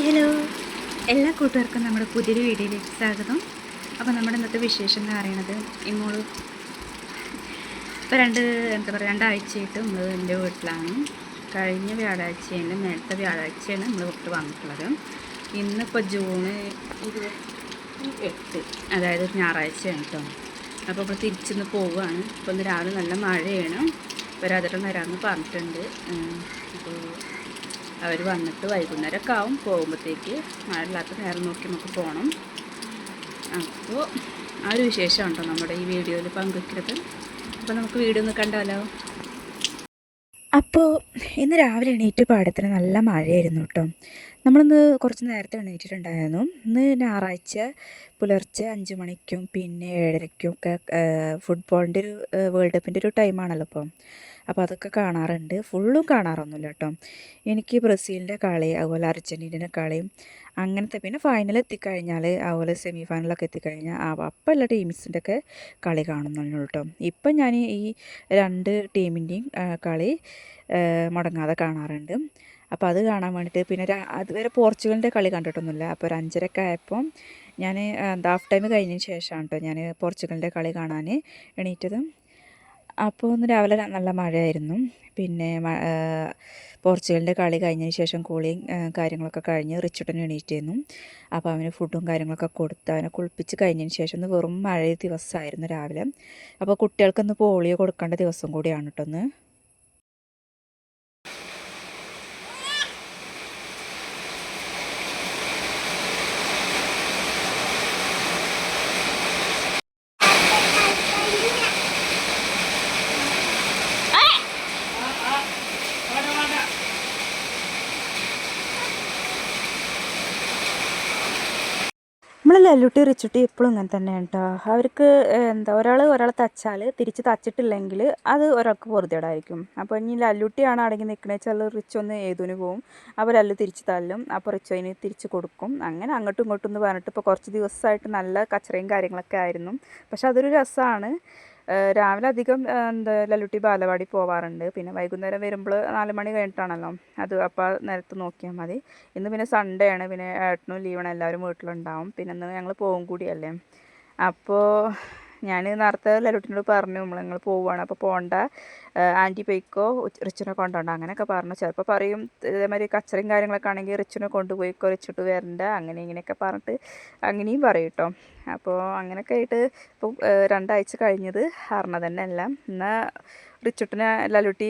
Hi hello എല്ലാ കൂട്ടുകാർക്കും നമ്മുടെ പുതിയൊരു വീഡിയോയിലേക്ക് സ്വാഗതം. അപ്പോൾ നമ്മുടെ ഇന്നത്തെ വിശേഷം എന്ന് പറയുന്നത് ഇങ്ങോട്ട് ഇപ്പോൾ രണ്ടാഴ്ചയായിട്ട് നമ്മൾ എൻ്റെ വീട്ടിലാണ്. കഴിഞ്ഞ വ്യാഴാഴ്ചയാണ് നേരത്തെ വ്യാഴാഴ്ചയാണ് നമ്മൾ വീട്ടിൽ വന്നിട്ടുള്ളത്. ഇന്നിപ്പോൾ ജൂൺ 28, അതായത് ഞായറാഴ്ചയാണ് കേട്ടോ. അപ്പോൾ ഇപ്പോൾ തിരിച്ചിന്ന് പോവുകയാണ്. ഇപ്പോൾ ഇന്ന് രാവിലെ നല്ല മഴയാണ്. വരാതിട്ട് വരാമെന്ന് പറഞ്ഞിട്ടുണ്ട്. അപ്പോൾ അവർ വന്നിട്ട് വൈകുന്നേരമൊക്കെ ആവും പോകുമ്പോഴത്തേക്ക്. മഴയില്ലാത്ത നേരം നോക്കി നമുക്ക് പോകണം. അപ്പോൾ ആ ഒരു വിശേഷമാണ് കേട്ടോ നമ്മുടെ ഈ വീഡിയോയിൽ പങ്കുവയ്ക്കുന്നത്. അപ്പോൾ നമുക്ക് വീഡിയോ ഒന്ന് കണ്ടാലോ. അപ്പോൾ ഇന്ന് രാവിലെ എണീറ്റ് പാടത്തിന് നല്ല മഴയായിരുന്നു കേട്ടോ. നമ്മളിന്ന് കുറച്ച് നേരത്തെ എണീറ്റിട്ടുണ്ടായിരുന്നു. ഇന്ന് ഞായറാഴ്ച പുലർച്ചെ 5 മണിക്കും പിന്നെ 7:30ക്കും ഒക്കെ ഫുട്ബോളിൻ്റെ ഒരു വേൾഡ് കപ്പിൻ്റെ ഒരു ടൈമാണല്ലോ ഇപ്പോൾ. അപ്പോൾ അതൊക്കെ കാണാറുണ്ട്. ഫുള്ളും കാണാറൊന്നുമില്ല കേട്ടോ. എനിക്ക് ബ്രസീലിൻ്റെ കളി, അതുപോലെ അർജൻറ്റീനയുടെ കളിയും അങ്ങനത്തെ, പിന്നെ ഫൈനൽ എത്തിക്കഴിഞ്ഞാൽ, അതുപോലെ സെമി ഫൈനലൊക്കെ എത്തിക്കഴിഞ്ഞാൽ അപ്പോൾ എല്ലാ ടീംസിൻ്റെ ഒക്കെ കളി കാണുന്നുള്ളൂ കേട്ടോ. ഇപ്പം ഞാൻ ഈ 2 ടീമിൻ്റെയും കളി മുടങ്ങാതെ കാണാറുണ്ട്. അപ്പോൾ അത് കാണാൻ വേണ്ടിയിട്ട് പിന്നെ അതുവരെ പോർച്ചുഗലിൻ്റെ കളി കണ്ടിട്ടൊന്നുമില്ല. അപ്പോൾ ഒരു 5:30 ആയപ്പോൾ ഞാൻ ഹാഫ് ടൈം കഴിഞ്ഞതിന് ശേഷമാണ് കേട്ടോ ഞാൻ പോർച്ചുഗലിൻ്റെ കളി കാണാൻ എണീറ്റത്. അപ്പോൾ ഒന്ന് രാവിലെ നല്ല മഴയായിരുന്നു. പിന്നെ പോർച്ചുഗലിൻ്റെ കളി കഴിഞ്ഞതിന് ശേഷം കുളിയും കാര്യങ്ങളൊക്കെ കഴിഞ്ഞ് റിച്ചുട്ടൻ എണീറ്റിരുന്നു. അപ്പോൾ അവന് ഫുഡും കാര്യങ്ങളൊക്കെ കൊടുത്ത് അവനെ കുളിപ്പിച്ച് കഴിഞ്ഞതിന് ശേഷം ഒന്ന് വെറും മഴ ദിവസമായിരുന്നു രാവിലെ. അപ്പോൾ കുട്ടികൾക്കൊന്ന് പോളിയോ കൊടുക്കേണ്ട ദിവസം കൂടിയാണ് കേട്ടോ ഒന്ന്. നമ്മൾ ലല്ലുട്ടി റിച്ചുട്ടി എപ്പോഴും ഇങ്ങനെ തന്നെയാണ് കേട്ടോ. അവർക്ക് ഒരാൾ തച്ചാൽ തിരിച്ച് തച്ചിട്ടില്ലെങ്കിൽ അത് ഒരാൾക്ക് പൊറുതിയേടായിരിക്കും. അപ്പോൾ ഇനി ലല്ലുട്ടിയാണ് അടങ്ങി നിൽക്കണേ വെച്ചാൽ റിച്ചു ഒന്ന് ഏതുവിന് പോവും. അപ്പോൾ ലല്ലു തിരിച്ച് തല്ലും. അപ്പോൾ റിച്ചു അതിന് തിരിച്ച് കൊടുക്കും. അങ്ങനെ അങ്ങോട്ടും ഇങ്ങോട്ടും എന്ന് പറഞ്ഞിട്ട് ഇപ്പോൾ കുറച്ച് ദിവസമായിട്ട് നല്ല കച്ചറയും കാര്യങ്ങളൊക്കെ ആയിരുന്നു. പക്ഷെ അതൊരു രസമാണ്. രാവിലെ അധികം ലല്ലുട്ടി ബാലവാടി പോവാറുണ്ട്. പിന്നെ വൈകുന്നേരം വരുമ്പോൾ 4 മണി കഴിഞ്ഞിട്ടാണല്ലോ. അത് അപ്പോൾ നേരത്തെ നോക്കിയാൽ മതി. ഇന്ന് പിന്നെ സൺഡേ ആണ്. പിന്നെ ഏട്ടനും ലീവാണ്, എല്ലാവരും വീട്ടിലുണ്ടാവും. പിന്നെ ഇന്ന് ഞങ്ങൾ പോകും കൂടിയല്ലേ. അപ്പോൾ ഞാൻ നേരത്തെ ലല്ലുട്ടിനോട് പറഞ്ഞു നിങ്ങൾ പോവുകയാണ്, അപ്പോൾ പോകണ്ട, ആൻറ്റി പൊയ്ക്കോ, റിച്ചിനെ കൊണ്ടുപോകണ്ട അങ്ങനെയൊക്കെ പറഞ്ഞു. ചിലപ്പോൾ പറയും ഇതേമാതിരി കച്ചറയും കാര്യങ്ങളൊക്കെ ആണെങ്കിൽ റിച്ചിനെ കൊണ്ടുപോയിക്കോ, റിച്ചിട്ട് വരണ്ട, അങ്ങനെ ഇങ്ങനെയൊക്കെ പറഞ്ഞിട്ട് അങ്ങനെയും പറയും കേട്ടോ. അപ്പോൾ അങ്ങനെയൊക്കെ ആയിട്ട് ഇപ്പോൾ 2 ആഴ്ച കഴിഞ്ഞത് അറിഞ്ഞത് തന്നെ അല്ല. എന്നാൽ റിച്ചുട്ടിനെ ലല്ലുട്ടി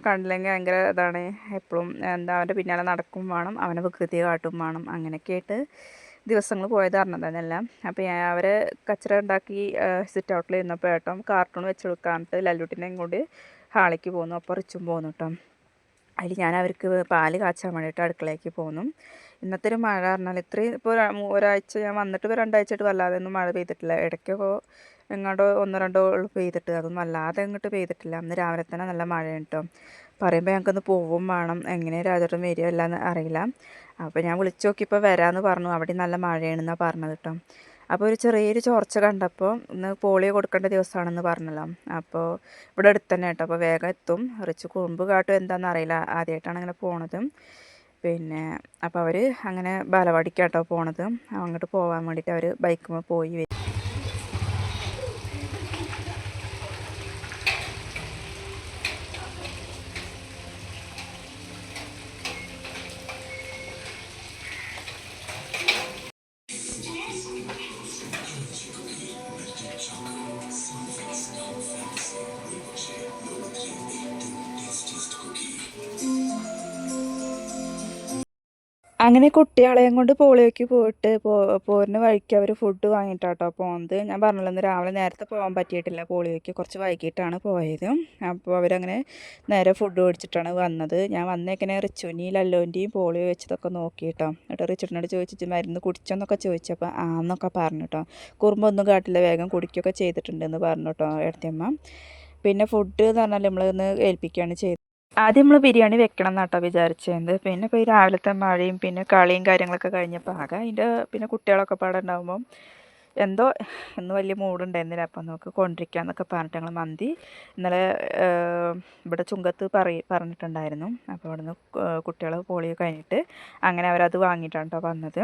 കണ്ടില്ലെങ്കിൽ ഭയങ്കര ഇതാണ്. എപ്പോഴും അവൻ്റെ പിന്നാലെ നടക്കും വേണം, അവനെ വികൃതി കാട്ടും വേണം. അങ്ങനെയൊക്കെ ആയിട്ട് ദിവസങ്ങൾ പോയത് അറിഞ്ഞത് തന്നെയല്ല. അപ്പോൾ അവരെ കച്ചറ ഉണ്ടാക്കി സിറ്റ് ഔട്ടിൽ ഇരുന്നപ്പോൾ ഏട്ടൻ കാർട്ടൂൺ വെച്ച് കൊടുക്കാനിട്ട് ലല്ലുട്ടിനെയും കൊണ്ട് ഹാളിലേക്ക് പോന്നു. അപ്പോൾ റിച്ചും പോന്നു കേട്ടോ. അതിൽ ഞാൻ അവർക്ക് പാല് കാച്ചാൻ വേണ്ടിയിട്ട് അടുക്കളയ്ക്ക് പോന്നു. ഇന്നത്തെ ഒരു മഴ പറഞ്ഞാൽ ഇത്രയും ഇപ്പോൾ ഒരാഴ്ച ഞാൻ വന്നിട്ട് ഇപ്പോൾ 2 ആഴ്ചയായിട്ട് വല്ലാതെ ഒന്നും മഴ പെയ്തിട്ടില്ല. ഇടയ്ക്കൊക്കെ എങ്ങോട്ടോ 1-2 പെയ്തിട്ട്, അതൊന്നും വല്ലാതെ അങ്ങോട്ട് പെയ്തിട്ടില്ല. അന്ന് രാവിലെ തന്നെ നല്ല മഴയാണ് കേട്ടോ. പറയുമ്പോൾ ഞങ്ങൾക്കൊന്ന് പോവും വേണം, എങ്ങനെ രാജേട്ടൻ വരികയല്ല എന്ന് അറിയില്ല. അപ്പോൾ ഞാൻ വിളിച്ചു നോക്കിയപ്പോൾ വരാമെന്ന് പറഞ്ഞു. അവിടെ നല്ല മഴയാണെന്നാണ് പറഞ്ഞത് കേട്ടോ. അപ്പോൾ ഒരു ചെറിയൊരു ചോർച്ച കണ്ടപ്പോൾ ഇന്ന് പോളിയോ കൊടുക്കേണ്ട ദിവസമാണെന്ന് പറഞ്ഞല്ലോ. അപ്പോൾ ഇവിടെ അടുത്ത് തന്നെ കേട്ടോ. അപ്പോൾ വേഗം എത്തും. റിച്ച് കുറുമ്പ് കാട്ടും എന്താണെന്ന് അറിയില്ല, ആദ്യമായിട്ടാണ് അങ്ങനെ പോണത്. പിന്നെ അപ്പോൾ അവർ അങ്ങനെ ബാലവാടിക്കാട്ടോ പോണത്. അങ്ങോട്ട് പോകാൻ വേണ്ടിയിട്ട് അവർ ബൈക്കുമ്പോൾ പോയി വരും. അങ്ങനെ കുട്ടികളെയും കൊണ്ട് പോളിയോക്ക് പോയിട്ട് പോരുന്ന വഴിക്ക് അവർ ഫുഡ് വാങ്ങിയിട്ടാട്ടോ പോകുന്നത്. ഞാൻ പറഞ്ഞല്ലോ ഇന്ന് രാവിലെ നേരത്തെ പോകാൻ പറ്റിയിട്ടില്ല, പോളിയോക്ക് കുറച്ച് വൈകിട്ടാണ് പോയത്. അപ്പോൾ അവരങ്ങനെ നേരെ ഫുഡ് മേടിച്ചിട്ടാണ് വന്നത്. ഞാൻ വന്നേക്കനെ റിച്ചുവിൻ്റെയും ലല്ലുവിൻ്റെയും പോളിയോ വെച്ചതൊക്കെ നോക്കിയിട്ടോ. എന്നിട്ട് റിച്ചുവിനോട് ചോദിച്ചിട്ട് മരുന്ന് കുടിച്ചോന്നൊക്കെ ചോദിച്ചപ്പോൾ ആന്നൊക്കെ പറഞ്ഞു കേട്ടോ. കുറുമ്പൊന്നും കാട്ടില്ല, വേഗം കുടിക്കുകയൊക്കെ ചെയ്തിട്ടുണ്ടെന്ന് പറഞ്ഞു കേട്ടോ ഏട്ടത്തിയമ്മ. പിന്നെ ഫുഡ് എന്ന് പറഞ്ഞാൽ നമ്മളൊന്ന് ഏൽപ്പിക്കുകയാണ് ചെയ്തത്. ആദ്യം നമ്മൾ ബിരിയാണി വെക്കണം എന്നാട്ടോ വിചാരിച്ചത്. പിന്നെ ഇപ്പോൾ ഈ രാവിലത്തെ മഴയും പിന്നെ കളിയും കാര്യങ്ങളൊക്കെ കഴിഞ്ഞപ്പോൾ ആകെ അതിൻ്റെ പിന്നെ കുട്ടികളൊക്കെ പാടെ ഉണ്ടാകുമ്പം എന്തോ ഇന്ന് വലിയ മൂടുണ്ടായിരുന്നില്ല. അപ്പം നമുക്ക് കൊണ്ടിരിക്കാമെന്നൊക്കെ പറഞ്ഞിട്ട് ഞങ്ങൾ മന്തി ഇന്നലെ ഇവിടെ ചുങ്കത്ത് പറഞ്ഞിട്ടുണ്ടായിരുന്നു. അപ്പോൾ അവിടുന്ന് കുട്ടികൾ പോളിയോ കഴിഞ്ഞിട്ട് അങ്ങനെ അവരത് വാങ്ങിയിട്ടാണ് കേട്ടോ വന്നത്.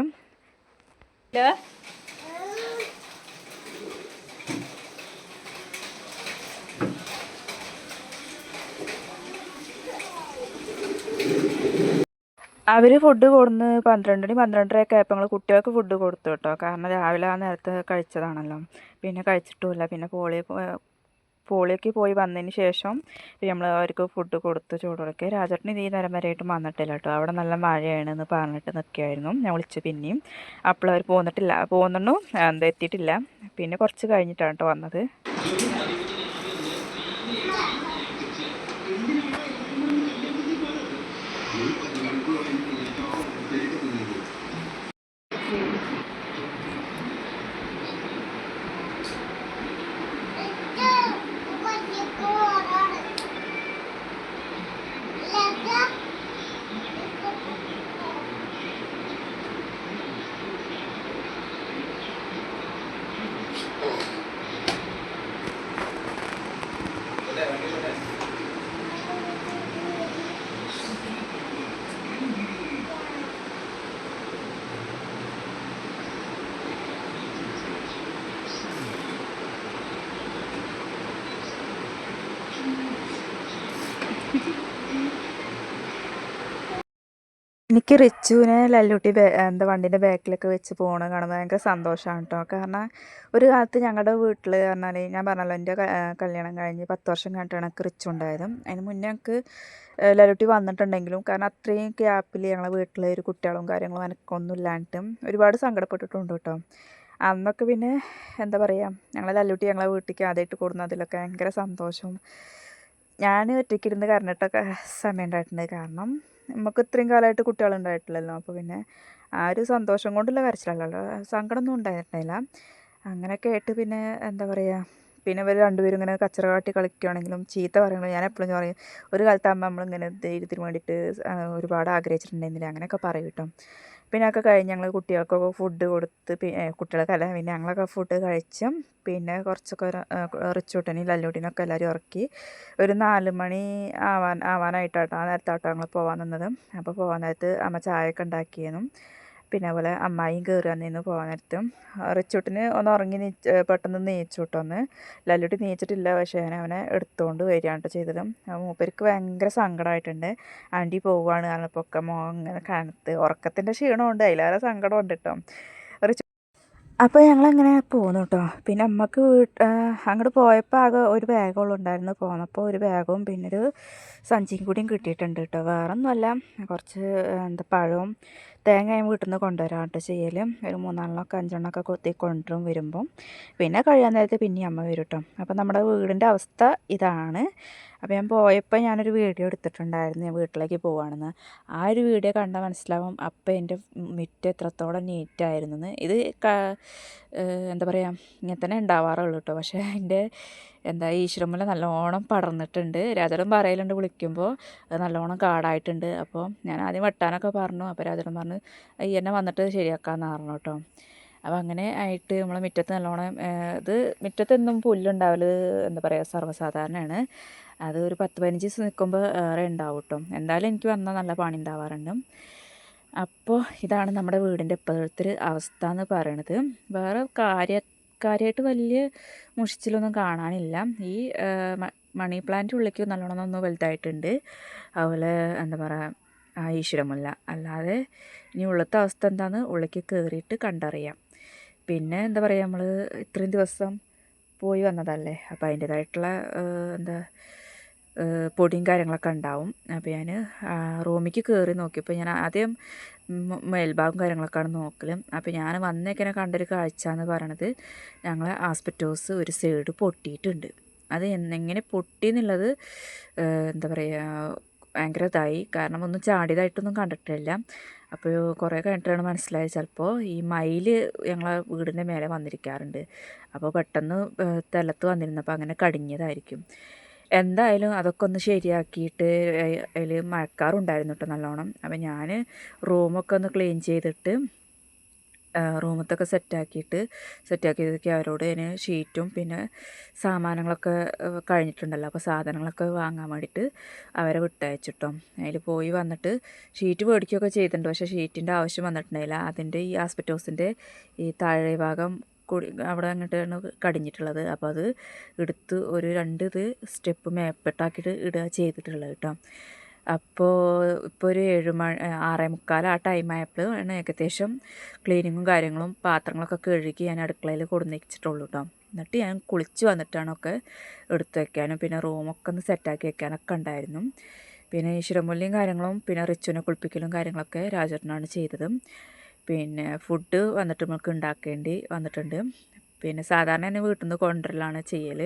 അവർ ഫുഡ് കൊടുന്ന് 12 മണി 12:30 ആയപ്പോൾ ഞങ്ങൾ കുട്ടികൾക്ക് ഫുഡ് കൊടുത്തു കേട്ടോ. കാരണം രാവിലെ ആ നേരത്തെ കഴിച്ചതാണല്ലോ. പിന്നെ കഴിച്ചിട്ടുമില്ല. പിന്നെ പോളിയോക്ക് പോയി വന്നതിന് ശേഷം നമ്മൾ അവർക്ക് ഫുഡ് കൊടുത്ത് ചൂടുകൊടുക്കുക. രാജേട്ടന് ഈ നേരം വരെയായിട്ടും വന്നിട്ടില്ല കേട്ടോ. അവിടെ നല്ല മഴയാണെന്ന് പറഞ്ഞിട്ട് നിൽക്കുകയായിരുന്നു. ഞാൻ വിളിച്ചു പിന്നെയും. അപ്പോൾ അവർ പോകുന്നുണ്ടോ എന്താ എത്തിയിട്ടില്ല. പിന്നെ കുറച്ച് കഴിഞ്ഞിട്ടാണ് കേട്ടോ വന്നത്. എനിക്ക് റിച്ചുവിനെ ലല്ലൂട്ടി വണ്ടീൻ്റെ ബാക്കിലൊക്കെ വെച്ച് പോകണത് കാണുമ്പോൾ ഭയങ്കര സന്തോഷമാണ് കേട്ടോ. കാരണം ഒരു കാലത്ത് ഞങ്ങളുടെ വീട്ടിൽ പറഞ്ഞാൽ ഞാൻ പറഞ്ഞല്ലോ എൻ്റെ കല്യാണം കഴിഞ്ഞ് 10 വർഷം കഴിഞ്ഞിട്ടാണ് എനിക്ക് റിച്ചു ഉണ്ടായത്. അതിന് മുന്നേ എനിക്ക് ലല്ലൂട്ടി വന്നിട്ടുണ്ടെങ്കിലും കാരണം അത്രയും ഗ്യാപ്പിൽ ഞങ്ങളെ വീട്ടിൽ ഒരു കുട്ടികളും കാര്യങ്ങളും എനിക്കൊന്നും ഇല്ലാണ്ടിട്ടും ഒരുപാട് സങ്കടപ്പെട്ടിട്ടുണ്ട് കേട്ടോ. അന്നൊക്കെ പിന്നെ എന്താ പറയുക, ലല്ലൂട്ടി ഞങ്ങളെ വീട്ടിലേക്ക് ആദ്യമായിട്ട് കൊടുക്കുന്നതിലൊക്കെ ഭയങ്കര സന്തോഷം. ഞാൻ ഒറ്റയ്ക്കിരുന്ന് കരഞ്ഞിട്ടൊക്കെ സമയം ഉണ്ടായിട്ടുണ്ട്. കാരണം നമുക്ക് ഇത്രയും കാലമായിട്ട് കുട്ടികളുണ്ടായിട്ടില്ലല്ലോ. അപ്പോൾ പിന്നെ ആ ഒരു സന്തോഷം കൊണ്ടുള്ള കരച്ചിലല്ലോ, സങ്കടമൊന്നും ഉണ്ടായിട്ടുണ്ടായില്ല. അങ്ങനെയൊക്കെ ആയിട്ട് പിന്നെ എന്താ പറയുക, പിന്നെ ഇവർ രണ്ടുപേരും ഇങ്ങനെ കച്ചറ കാട്ടി കളിക്കുകയാണെങ്കിലും ചീത്ത പറയുന്നത് ഞാൻ എപ്പോഴും പറയും, ഒരു കാലത്താകുമ്പോൾ നമ്മളിങ്ങനെ ധൈര്യത്തിന് വേണ്ടിയിട്ട് ഒരുപാട് ആഗ്രഹിച്ചിട്ടുണ്ടായിരുന്നില്ല അങ്ങനെയൊക്കെ പറയും കേട്ടോ. പിന്നെ ഒക്കെ കഴിഞ്ഞ് ഞങ്ങൾ കുട്ടികൾക്കൊക്കെ ഫുഡ് കൊടുത്ത് കുട്ടികൾക്കല്ല പിന്നെ ഞങ്ങളൊക്കെ ഫുഡ് കഴിച്ചും പിന്നെ കുറച്ചൊക്കെ റിച്ചൂട്ടനെയും ലല്ലൂട്ടിനൊക്കെ എല്ലാവരും ഇറക്കി ഒരു 4 മണി ആവാനായിട്ടാട്ടോ ആ നേരത്താട്ടോ ഞങ്ങൾ പോകാൻ നിന്നത്. അപ്പോൾ പോകാൻ നേരത്ത് അമ്മ ചായയൊക്കെ ഉണ്ടാക്കിയെന്നും പിന്നെ അതുപോലെ അമ്മായിയും കയറി വന്നിരുന്നു പോകാൻ നേരത്തും. റിച്ചൂട്ടിന് ഒന്ന് ഉറങ്ങി പെട്ടെന്ന് നീച്ചു കിട്ടുമെന്ന്. ലല്ലൂട്ടി നീച്ചിട്ടില്ല, പക്ഷേ അവനെ എടുത്തുകൊണ്ട് വരികയാണ് ചെയ്തത്. മൂപ്പർക്ക് ഭയങ്കര സങ്കടമായിട്ടുണ്ട്. ആൻറ്റി പോവുകയാണ് പറഞ്ഞപ്പോൾ ഒക്കെ ഇങ്ങനെ കനത്ത് ഉറക്കത്തിൻ്റെ ക്ഷീണമുണ്ട്, അതിലേറെ സങ്കടമുണ്ട് കേട്ടോ. അപ്പോൾ ഞങ്ങളങ്ങനെ പോന്നു കേട്ടോ. പിന്നെ അമ്മക്ക് അങ്ങോട്ട് പോയപ്പോൾ ആകെ ഒരു ബാഗുള്ളൂ ഉണ്ടായിരുന്നു. പോന്നപ്പോൾ ഒരു ബാഗും പിന്നെ ഒരു സഞ്ചിയും കൂടിയും കിട്ടിയിട്ടുണ്ട് കേട്ടോ. വേറെ ഒന്നുമല്ല, കുറച്ച് പഴവും തേങ്ങയും വീട്ടിൽ നിന്ന് കൊണ്ടുവരാം കേട്ടോ ചെയ്യൽ. ഒരു 3-4 5 കൊത്തി കൊണ്ടുവരും വരുമ്പം. പിന്നെ കഴിയാൻ നേരത്തെ പിന്നെയും അമ്മ വരും കേട്ടോ. അപ്പോൾ നമ്മുടെ വീടിൻ്റെ അവസ്ഥ ഇതാണ്. അപ്പോൾ ഞാൻ പോയപ്പോൾ ഞാനൊരു വീഡിയോ എടുത്തിട്ടുണ്ടായിരുന്നു, ഞാൻ വീട്ടിലേക്ക് പോവുകയാണെന്ന്. ആ ഒരു വീഡിയോ കണ്ടാൽ മനസ്സിലാവും അപ്പോൾ എൻ്റെ മുറ്റം എത്രത്തോളം നീറ്റായിരുന്നു. ഇത് എന്താ പറയുക, ഇങ്ങനെ തന്നെ ഉണ്ടാവാറുള്ളൂ കേട്ടോ. പക്ഷേ എൻ്റെ ഈശ്വരമ്മല നല്ലോണം പടർന്നിട്ടുണ്ട്. രാജാടൻ പറയലുണ്ട് വിളിക്കുമ്പോൾ അത് നല്ലോണം കാടായിട്ടുണ്ട്. അപ്പോൾ ഞാൻ ആദ്യം വെട്ടാനൊക്കെ പറഞ്ഞു. അപ്പോൾ രാജാടൻ പറഞ്ഞു ഈ എന്നെ വന്നിട്ട് ശരിയാക്കാമെന്ന് പറഞ്ഞു കേട്ടോ. അപ്പോൾ അങ്ങനെ ആയിട്ട് നമ്മളെ മുറ്റത്ത് നല്ലോണം ഇത് മുറ്റത്തെന്നും പുല്ലുണ്ടാവൽ എന്താ പറയുക സർവ്വസാധാരണമാണ്. അത് ഒരു 10-15 ദിവസം നിൽക്കുമ്പോൾ ഏറെ ഉണ്ടാവും കേട്ടോ. എന്തായാലും എനിക്ക് വന്നാൽ നല്ല പണി ഉണ്ടാവാറുണ്ട്. അപ്പോൾ ഇതാണ് നമ്മുടെ വീടിൻ്റെ ഇപ്പോഴത്തെ ഒരു അവസ്ഥ എന്ന് പറയണത്. വേറെ കാര്യമായിട്ട് വലിയ മുഷിച്ചിലൊന്നും കാണാനില്ല. ഈ മണി പ്ലാന്റ് ഉള്ളിലേക്ക് നല്ലോണം ഒന്ന് വലുതായിട്ടുണ്ട്. അതുപോലെ എന്താ പറയുക ഈശ്വരമുല്ല. അല്ലാതെ ഇനി ഉള്ളത്തെ അവസ്ഥ എന്താണെന്ന് ഉള്ളിലേക്ക് കയറിയിട്ട് കണ്ടറിയാം. പിന്നെ എന്താ പറയുക, നമ്മൾ ഇത്രയും ദിവസം പോയി വന്നതല്ലേ, അപ്പോൾ അതിൻ്റേതായിട്ടുള്ള പൊടിയും കാര്യങ്ങളൊക്കെ ഉണ്ടാവും. അപ്പോൾ ഞാൻ റൂമിലേക്ക് കയറി നോക്കിയപ്പോൾ ഞാൻ ആദ്യം മേൽഭാഗം കാര്യങ്ങളൊക്കെയാണ് നോക്കൽ. അപ്പോൾ ഞാൻ വന്നേക്കനെ കണ്ടൊരു കാഴ്ച എന്ന് പറയണത് ഞങ്ങളെ ആസ്പെറ്റോസ് ഒരു സൈഡ് പൊട്ടിയിട്ടുണ്ട്. അത് എങ്ങനെ പൊട്ടി എന്നുള്ളത് എന്താ പറയുക ഭയങ്കര ഇതായി. കാരണം ഒന്നും ചാടിയതായിട്ടൊന്നും കണ്ടിട്ടില്ല. അപ്പോൾ കുറേ കഴിഞ്ഞിട്ടാണ് മനസ്സിലായത് ചിലപ്പോൾ ഈ മയിൽ ഞങ്ങളെ വീടിൻ്റെ മേലെ വന്നിരിക്കാറുണ്ട്. അപ്പോൾ പെട്ടെന്ന് തലത്ത് വന്നിരുന്നപ്പോൾ അങ്ങനെ കടിഞ്ഞതായിരിക്കും. എന്തായാലും അതൊക്കെ ഒന്ന് ശരിയാക്കിയിട്ട് അതിൽ മഴക്കാറുണ്ടായിരുന്നു കേട്ടോ നല്ലോണം. അപ്പോൾ ഞാൻ റൂമൊക്കെ ഒന്ന് ക്ലീൻ ചെയ്തിട്ട് റൂമത്തൊക്കെ സെറ്റാക്കിയതൊക്കെ അവരോട് ഞാൻ ഷീറ്റും പിന്നെ സാമാനങ്ങളൊക്കെ കഴിഞ്ഞിട്ടുണ്ടല്ലോ, അപ്പോൾ സാധനങ്ങളൊക്കെ വാങ്ങാൻ വേണ്ടിയിട്ട് അവരെ വിട്ടയച്ചിട്ടോ. അതിൽ പോയി വന്നിട്ട് ഷീറ്റ് മേടിക്കുകയൊക്കെ ചെയ്തിട്ടുണ്ട്. പക്ഷേ ഷീറ്റിൻ്റെ ആവശ്യം വന്നിട്ടുണ്ടായില്ല. അതിൻ്റെ ഈ ആസ്പെറ്റോസിൻ്റെ ഈ താഴെ ഭാഗം കൂടി അവിടെ അങ്ങോട്ടാണ് കടിഞ്ഞിട്ടുള്ളത്. അപ്പോൾ അത് എടുത്ത് ഒരു 2 സ്റ്റെപ്പ് മേപ്പെട്ടാക്കിയിട്ട് ഇടുക ചെയ്തിട്ടുള്ളത് കേട്ടോ. അപ്പോൾ ഇപ്പോൾ ഒരു 6:45 ആ ടൈമായപ്പോൾ ആണ് ഏകദേശം ക്ലീനിങ്ങും കാര്യങ്ങളും പാത്രങ്ങളൊക്കെ കഴുകി ഞാൻ അടുക്കളയിൽ കൊടുന്ന് വെച്ചിട്ടുള്ളൂ കേട്ടോ. എന്നിട്ട് ഞാൻ കുളിച്ച് വന്നിട്ടാണ് ഒക്കെ എടുത്ത് വയ്ക്കാനും പിന്നെ റൂമൊക്കെ ഒന്ന് സെറ്റാക്കി വെക്കാനൊക്കെ ഉണ്ടായിരുന്നു. പിന്നെ ഈശ്വരമൂല്യം കാര്യങ്ങളും പിന്നെ റിച്ചുവിനെ കുളിപ്പിക്കലും കാര്യങ്ങളൊക്കെ രാജേട്ടനാണ് ചെയ്തത്. പിന്നെ ഫുഡ് വന്നിട്ട് നമുക്ക് ഉണ്ടാക്കേണ്ടി വന്നിട്ടുണ്ട്. പിന്നെ സാധാരണ ഞാൻ വീട്ടിൽ നിന്ന് കൊണ്ടുവരലാണ് ചെയ്യൽ,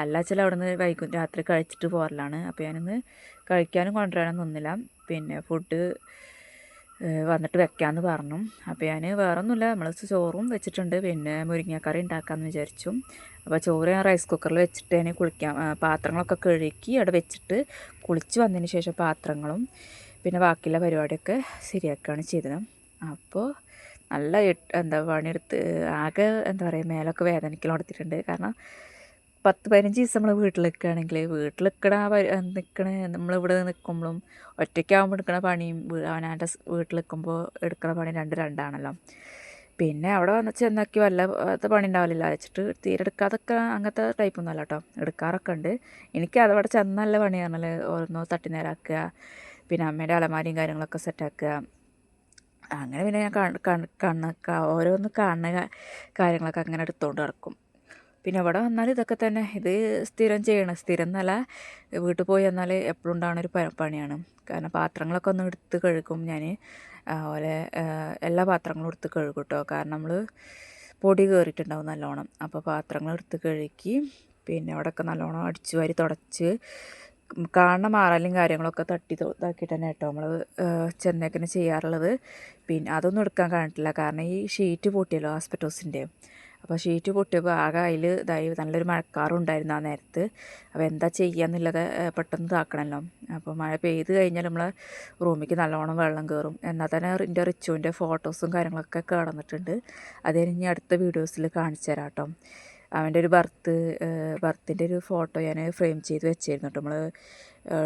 അല്ല ചില അവിടെ നിന്ന് രാത്രി കഴിച്ചിട്ട് പോരലാണ്. അപ്പോൾ ഞാനിന്ന് കഴിക്കാനും കൊണ്ടുവരാനും നിന്നില്ല. പിന്നെ ഫുഡ് വന്നിട്ട് വെക്കാമെന്ന് പറഞ്ഞു. അപ്പോൾ ഞാൻ വേറെ ഒന്നുമില്ല, നമ്മൾ ചോറും വെച്ചിട്ടുണ്ട്, പിന്നെ മുരിങ്ങക്കറി ഉണ്ടാക്കാമെന്ന് വിചാരിച്ചു. അപ്പോൾ ചോറ് ഞാൻ റൈസ് കുക്കറിൽ വെച്ചിട്ട് ഞാൻ പാത്രങ്ങളൊക്കെ കഴുകി അവിടെ വെച്ചിട്ട് കുളിച്ച് വന്നതിന് ശേഷം പാത്രങ്ങളും പിന്നെ ബാക്കിയുള്ള പരിപാടിയൊക്കെ ശരിയാക്കുകയാണ് ചെയ്തത്. അപ്പോൾ നല്ല പണിയെടുത്ത് ആകെ മേലൊക്കെ വേദനയ്ക്ക് കൊടുത്തിട്ടുണ്ട്. കാരണം 10-15 ദിവസം നമ്മൾ വീട്ടിൽ നിൽക്കുകയാണെങ്കിൽ നമ്മളിവിടെ നിൽക്കുമ്പോഴും ഒറ്റയ്ക്കാവുമ്പോൾ എടുക്കണ പണിയും അവനാൻ്റെ വീട്ടിൽ നിൽക്കുമ്പോൾ എടുക്കുന്ന പണി രണ്ടാണല്ലോ. പിന്നെ അവിടെ ചെന്നാക്കി വല്ലാത്ത പണി ഉണ്ടാവില്ല വെച്ചിട്ട് തീരെ എടുക്കാതൊക്കെ അങ്ങനത്തെ ടൈപ്പൊന്നും അല്ല കേട്ടോ, എടുക്കാറൊക്കെ ഉണ്ട്. എനിക്ക് അതവിടെ ചെന്നല്ല പണി പറഞ്ഞാൽ ഓരോന്നോ തട്ടി നേരാക്കുക, പിന്നെ അമ്മേൻ്റെ അലമാരിയും കാര്യങ്ങളൊക്കെ സെറ്റാക്കുക. അങ്ങനെ പിന്നെ ഞാൻ ഓരോന്ന് കാണുന്ന കാര്യങ്ങളൊക്കെ അങ്ങനെ എടുത്തുകൊണ്ട് നടക്കും. പിന്നെ ഇവിടെ വന്നാൽ ഇതൊക്കെ തന്നെ, ഇത് സ്ഥിരം എന്നല്ല, വീട്ടിൽ പോയി വന്നാൽ എപ്പോഴും ഉണ്ടാകുന്ന ഒരു പണിയാണ്. കാരണം പാത്രങ്ങളൊക്കെ ഒന്ന് എടുത്ത് കഴുകും ഞാൻ. അതുപോലെ എല്ലാ പാത്രങ്ങളും എടുത്ത് കഴുകും കേട്ടോ. കാരണം നമ്മൾ പൊടി കയറിയിട്ടുണ്ടാവും നല്ലോണം. അപ്പോൾ പാത്രങ്ങൾ എടുത്ത് കഴുകി പിന്നെ അവിടെയൊക്കെ നല്ലോണം അടിച്ചു വാരി തുടച്ച് കാണുന്ന മാറലും കാര്യങ്ങളൊക്കെ ഇതാക്കിയിട്ട് തന്നെ കേട്ടോ നമ്മൾ ചെന്നേക്കിന് ചെയ്യാറുള്ളത്. പിന്നെ അതൊന്നും എടുക്കാൻ കാണിട്ടില്ല, കാരണം ഈ ഷീറ്റ് പൊട്ടിയല്ലോ ആസ്പെറ്റോസിൻ്റെ. അപ്പോൾ ഷീറ്റ് പൊട്ടിയപ്പോൾ ആകെ അതിൽ നല്ലൊരു മഴക്കാറും ഉണ്ടായിരുന്നു ആ നേരത്ത്. അപ്പോൾ എന്താ ചെയ്യുകയെന്നുള്ളത് പെട്ടെന്ന് ഇതാക്കണമല്ലോ. അപ്പോൾ മഴ പെയ്ത് കഴിഞ്ഞാൽ നമ്മളെ റൂമിലേക്ക് നല്ലോണം വെള്ളം കയറും. എന്നാൽ തന്നെ എൻ്റെ റിച്ചുവിൻ്റെ ഫോട്ടോസും കാര്യങ്ങളൊക്കെ കിടന്നിട്ടുണ്ട്. അത് ഇനി അടുത്ത വീഡിയോസിൽ കാണിച്ചു തരാം കേട്ടോ. അവൻ്റെ ഒരു ബർത്തിൻ്റെ ഒരു ഫോട്ടോ ഞാൻ ഫ്രെയിം ചെയ്ത് വെച്ചിരുന്നു കേട്ടോ. നമ്മൾ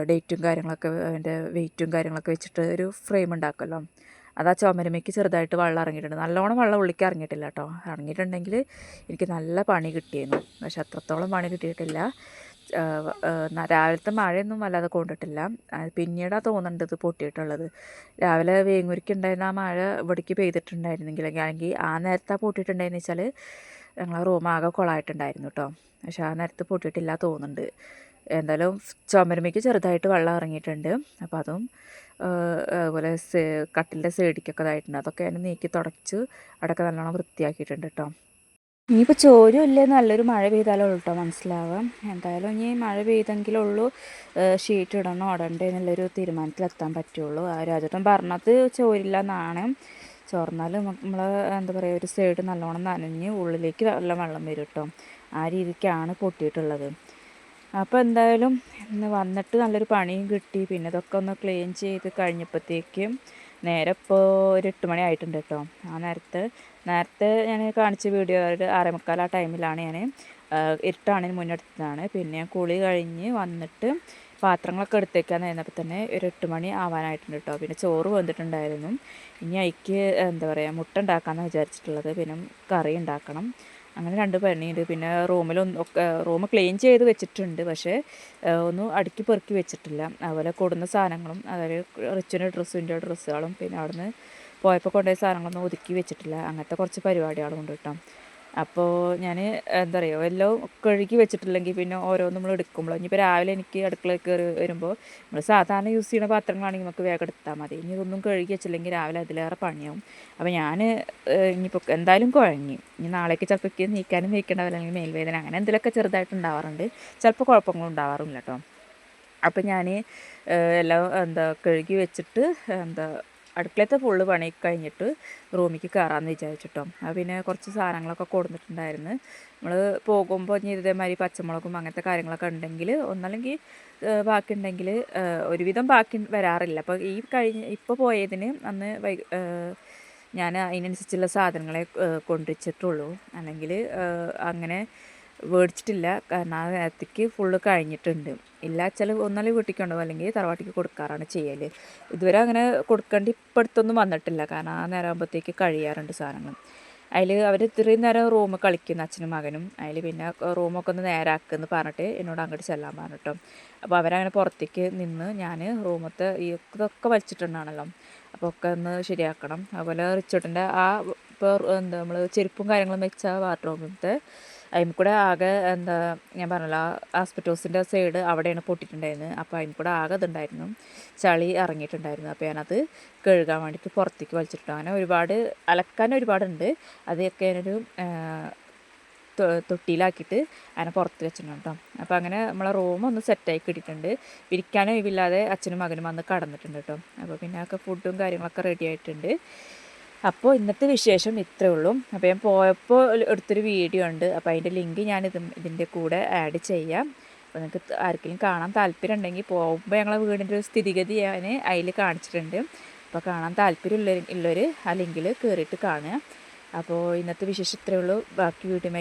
ഡേറ്റും കാര്യങ്ങളൊക്കെ അവൻ്റെ വെയിറ്റും കാര്യങ്ങളൊക്കെ വെച്ചിട്ട് ഒരു ഫ്രെയിം ഉണ്ടാക്കുമല്ലോ, അത് ആ ചുമരുമയ്ക്ക് ചെറുതായിട്ട് വെള്ളം ഇറങ്ങിയിട്ടുണ്ട്. നല്ലോണം വെള്ളം ഉള്ളിലേക്ക് ഇറങ്ങിയിട്ടില്ല കേട്ടോ. ഇറങ്ങിയിട്ടുണ്ടെങ്കിൽ എനിക്ക് നല്ല പണി കിട്ടിയിരുന്നു. പക്ഷെ അത്രത്തോളം പണി കിട്ടിയിട്ടില്ല. രാവിലത്തെ മഴയൊന്നും വല്ലാതെ കൊണ്ടിട്ടില്ല. പിന്നീടാണ് തോന്നുന്നുണ്ട് ഇത് പൊട്ടിയിട്ടുള്ളത്. രാവിലെ വേങ്ങൂരിക്കുണ്ടായിരുന്ന ആ മഴ ഇവിടേക്ക് പെയ്തിട്ടുണ്ടായിരുന്നെങ്കിൽ അല്ലെങ്കിൽ ആ നേരത്തെ പൊട്ടിയിട്ടുണ്ടായിരുന്നു വെച്ചാൽ ഞങ്ങളെ റൂം ആകെ കുളമായിട്ടുണ്ടായിരുന്നു കേട്ടോ. പക്ഷെ ആ നേരത്ത് പൊട്ടിയിട്ടില്ല തോന്നുന്നുണ്ട്. എന്തായാലും ചുമരുമയ്ക്ക് ചെറുതായിട്ട് വെള്ളം ഇറങ്ങിയിട്ടുണ്ട്. അപ്പോൾ അതും അതുപോലെ കട്ടിലിൻ്റെ സൈഡിക്കൊക്കെ ഇതായിട്ടുണ്ട്. അതൊക്കെ ഞാൻ നീക്കി തുടച്ച് അവിടെയൊക്കെ നല്ലോണം വൃത്തിയാക്കിയിട്ടുണ്ട് കേട്ടോ. ഇനിയിപ്പോൾ ചോരും ഇല്ലേ നല്ലൊരു മഴ പെയ്താലേ ഉള്ളൂ കേട്ടോ മനസ്സിലാവാം. എന്തായാലും ഇനി മഴ പെയ്തെങ്കിലുള്ളൂ ഷീറ്റ് ഇടണോ ഇടണ്ടേ എന്നുള്ളൊരു തീരുമാനത്തിലെത്താൻ പറ്റുള്ളൂ. ആ രാജേട്ടൻ പറഞ്ഞത് ചോരില്ല എന്നാണ്. ചോർന്നാൽ നമ്മൾ എന്താ പറയുക, ഒരു സൈഡ് നല്ലോണം നനഞ്ഞ് ഉള്ളിലേക്ക് നല്ല വെള്ളം വരും കേട്ടോ. ആ രീതിക്കാണ് പൊട്ടിയിട്ടുള്ളത്. അപ്പോൾ എന്തായാലും ഇന്ന് വന്നിട്ട് നല്ലൊരു പണിയും കിട്ടി. പിന്നെ ഇതൊക്കെ ഒന്ന് ക്ലീൻ ചെയ്ത് കഴിഞ്ഞപ്പോഴത്തേക്കും നേരെ ഇപ്പോൾ ഒരു 8 മണി ആയിട്ടുണ്ട് കേട്ടോ. ആ നേരത്തെ ഞാൻ കാണിച്ച വീഡിയോ ഒരു 6:45 ആ ടൈമിലാണ് ഞാൻ ഇരുട്ടാണിന് മുന്നെടുത്തതാണ്. പിന്നെ കുളി കഴിഞ്ഞ് വന്നിട്ട് പാത്രങ്ങളൊക്കെ എടുത്തേക്കാൻ നേരുന്നപ്പോൾ തന്നെ ഒരു 8 മണി ആവാനായിട്ടുണ്ട് കേട്ടോ. പിന്നെ ചോറ് വന്നിട്ടുണ്ടായിരുന്നു. ഇനി അതിക്ക് എന്താ പറയുക മുട്ട ഉണ്ടാക്കാമെന്ന് വിചാരിച്ചിട്ടുള്ളത്. പിന്നെ കറി ഉണ്ടാക്കണം. അങ്ങനെ 2 പണിയുണ്ട്. പിന്നെ റൂം ക്ലീൻ ചെയ്ത് വെച്ചിട്ടുണ്ട്, പക്ഷേ ഒന്നും അടുക്കി പെറുക്കി വെച്ചിട്ടില്ല. അതുപോലെ കൊടുന്ന സാധനങ്ങളും അതായത് റിച്ചുവിൻ്റെ ഡ്രസ്സുകളും പിന്നെ അവിടുന്ന് പോയപ്പോൾ കൊണ്ടുപോയ സാധനങ്ങളൊന്നും ഒതുക്കി വെച്ചിട്ടില്ല. അങ്ങനത്തെ കുറച്ച് പരിപാടികളും ഉണ്ട് കേട്ടോ. അപ്പോൾ ഞാൻ എന്താ പറയുക, എല്ലാം കഴുകി വെച്ചിട്ടില്ലെങ്കിൽ പിന്നെ ഓരോന്നും നമ്മൾ എടുക്കുമ്പോൾ ഇനിയിപ്പോൾ രാവിലെ എനിക്ക് അടുക്കളയിൽ കയറി വരുമ്പോൾ നമ്മൾ സാധാരണ യൂസ് ചെയ്യുന്ന പാത്രങ്ങളാണെങ്കിൽ നമുക്ക് വേഗം എടുത്താൽ മതി. ഇനി ഇതൊന്നും കഴുകി വെച്ചില്ലെങ്കിൽ രാവിലെ അതിലേറെ പണിയാവും. അപ്പോൾ ഞാൻ ഇനിയിപ്പോൾ എന്തായാലും കുഴങ്ങി. ഇനി നാളേക്ക് ചിലപ്പോൾ നീക്കാനും നീക്കേണ്ടാവില്ല, അല്ലെങ്കിൽ മേൽവേദന അങ്ങനെ എന്തെങ്കിലുമൊക്കെ ചെറുതായിട്ട് ഉണ്ടാവാറുണ്ട്. ചിലപ്പോൾ കുഴപ്പങ്ങളും ഉണ്ടാവാറില്ല കേട്ടോ. അപ്പം ഞാൻ എല്ലാം കഴുകി വെച്ചിട്ട് അടുക്കളത്തെ ഫുള്ള് പണി കഴിഞ്ഞിട്ട് റൂമിലേക്ക് കയറാമെന്ന് വിചാരിച്ചിട്ടോ. അത് പിന്നെ കുറച്ച് സാധനങ്ങളൊക്കെ കൊടുത്തിട്ടുണ്ടായിരുന്നു. നമ്മൾ പോകുമ്പോൾ ഇനി ഇതേമാതിരി പച്ചമുളകും അങ്ങനത്തെ കാര്യങ്ങളൊക്കെ ഉണ്ടെങ്കിൽ ഒന്നല്ലെങ്കിൽ ബാക്കി ഉണ്ടെങ്കിൽ ഒരുവിധം ബാക്കി വരാറില്ല. അപ്പോൾ ഇപ്പോൾ പോയതിന് അന്ന് ഞാൻ അതിനനുസരിച്ചുള്ള സാധനങ്ങളെ കൊണ്ടുവച്ചിട്ടുള്ളൂ. അല്ലെങ്കിൽ അങ്ങനെ മേടിച്ചിട്ടില്ല. കാരണം ആ നേരത്തേക്ക് ഫുള്ള് കഴിഞ്ഞിട്ടുണ്ട്. ഇല്ല വെച്ചാൽ ഒന്നാലും വീട്ടിൽ കൊണ്ടുപോകും, അല്ലെങ്കിൽ തറവാട്ടിക്ക് കൊടുക്കാറാണ് ചെയ്യൽ. ഇതുവരെ അങ്ങനെ കൊടുക്കേണ്ടി ഇപ്പം അടുത്തൊന്നും വന്നിട്ടില്ല. കാരണം ആ നേരം ആകുമ്പോഴത്തേക്ക് കഴിയാറുണ്ട് സാധനങ്ങൾ. അതിൽ അവർ ഇത്രയും നേരം റൂം കളിക്കുന്നു അച്ഛനും മകനും. അതിൽ പിന്നെ റൂമൊക്കെ ഒന്ന് നേരാക്കുമെന്ന് പറഞ്ഞിട്ട് എന്നോട് അങ്ങോട്ട് ചെല്ലാൻ പറഞ്ഞിട്ടോ. അപ്പോൾ അവരങ്ങനെ പുറത്തേക്ക് നിന്ന് ഞാൻ റൂമത്തെ ഇതൊക്കെ വലിച്ചിട്ടുണ്ടാണല്ലോ, അപ്പോൾ ഒക്കെ ഒന്ന് ശരിയാക്കണം. അതുപോലെ റിച്ചോട്ടിൻ്റെ ആ ഇപ്പോൾ എന്താ നമ്മൾ ചെരുപ്പും കാര്യങ്ങളും വെച്ച വാർഡ്രോബിലത്തെ അതിന് കൂടെ ആകെ എന്താ ഞാൻ പറഞ്ഞല്ലോ, ആസ്പെറ്റോസിൻ്റെ സൈഡ് അവിടെയാണ് പൊട്ടിയിട്ടുണ്ടായിരുന്നത്. അപ്പോൾ അതിന് കൂടെ ആകെ ഇതുണ്ടായിരുന്നു, ചളി ഇറങ്ങിയിട്ടുണ്ടായിരുന്നു. അപ്പോൾ ഞാനത് കഴുകാൻ വേണ്ടിയിട്ട് പുറത്തേക്ക് വലിച്ചിട്ടു. അങ്ങനെ ഒരുപാട് അലക്കാൻ ഒരുപാടുണ്ട്. അതൊക്കെ ഞാനൊരു തൊട്ടിയിലാക്കിയിട്ട് അതിനെ പുറത്ത് വെച്ചിട്ടുണ്ട് കേട്ടോ. അപ്പോൾ അങ്ങനെ നമ്മളെ റൂം ഒന്ന് സെറ്റായി കിട്ടിയിട്ടുണ്ട്. പിരിക്കാനും ഒഴിവില്ലാതെ അച്ഛനും മകനും വന്ന് കടന്നിട്ടുണ്ട് കേട്ടോ. അപ്പോൾ പിന്നെ ഒക്കെ ഫുഡും കാര്യങ്ങളൊക്കെ റെഡി ആയിട്ടുണ്ട്. അപ്പോൾ ഇന്നത്തെ വിശേഷം ഇത്രയേ ഉള്ളൂ. അപ്പോൾ ഞാൻ പോയപ്പോൾ എടുത്തൊരു വീഡിയോ ഉണ്ട്, അപ്പോൾ അതിൻ്റെ ലിങ്ക് ഞാൻ ഇതിൻ്റെ കൂടെ ആഡ് ചെയ്യാം. അപ്പോൾ നിങ്ങൾക്ക് ആർക്കെങ്കിലും കാണാൻ താല്പര്യം ഉണ്ടെങ്കിൽ, പോകുമ്പോൾ ഞങ്ങളെ വീടിൻ്റെ ഒരു സ്ഥിതിഗതി ഞാൻ അതിൽ കാണിച്ചിട്ടുണ്ട്. അപ്പോൾ കാണാൻ താല്പര്യം ഉള്ളവർ ആ ലിങ്കിൽ കയറിയിട്ട് കാണുക. അപ്പോൾ ഇന്നത്തെ വിശേഷം ഇത്രയേ ഉള്ളൂ. ബാക്കി വീഡിയോ